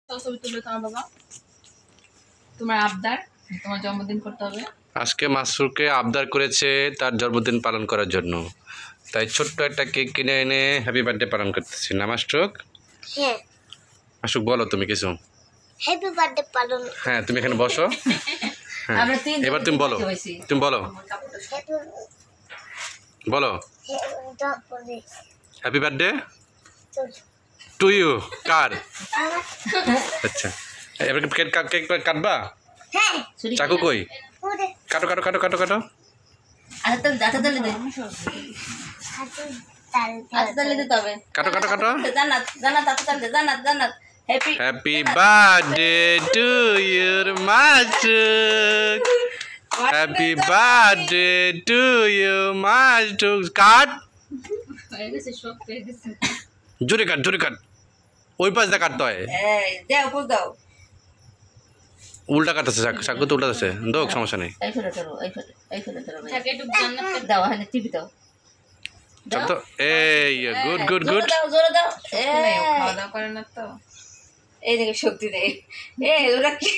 ছবি তুলে তোমার বাবা তোমার আবদার তোমার জন্মদিন করতে হবে। আজকে মাসরুরকে আবদার করেছে তার জন্মদিন পালন করার জন্য, তাই ছোট্ট একটা কেক কিনে এনে হ্যাপি বার্থডে পালন করতেছি না মাসরুক? হ্যাঁ। মাসরুক বলো তুমি কিছু। হ্যাপি বার্থডে পালন। হ্যাঁ তুমি এখানে বসো। হ্যাঁ এবার তুমি বলো, তুমি বলো বলো হ্যাপি বার্থডে টু ইউ। কার? আচ্ছা এবার কেক কাটবা? হ্যাঁ। চাকু কই? কাটো কাটো কাটো কাটো কাটো। কাটো কাটো কাটো। Happy birthday to you Masruk, happy birthday to you Masruk. কাট, জোরে কাট জোরে কাট, ওই পাশ দিয়ে কাটতে হয়। উল্টা কাটতেছে চাকু তো উল্টা আছে, দোক সমস্যা নেই। এই গুড গুড গুড। এই দেখে শক্তি দেয় ওরা কি